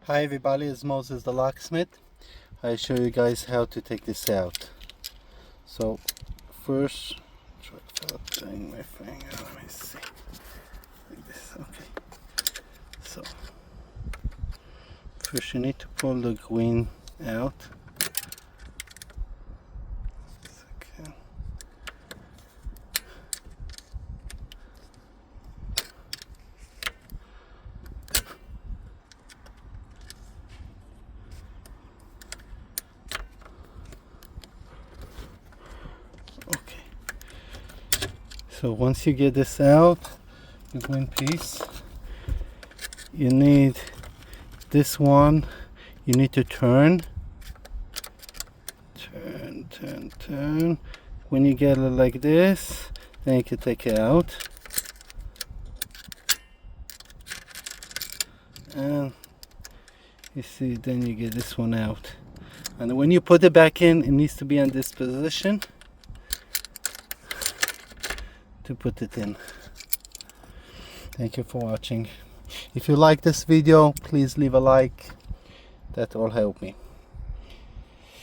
Hi everybody, it's Moses the locksmith. I show you guys how to take this out. So first, try without putting my finger. Let me see. Like this. Okay. So first you need to pull the green out. Second. Okay. So once you get this out, the green piece, you need this one. You need to turn. Turn. When you get it like this, then you can take it out. And you see, then you get this one out. And when you put it back in, it needs to be in this position to put it in. Thank you for watching. If you like this video, please leave a like. That will help me.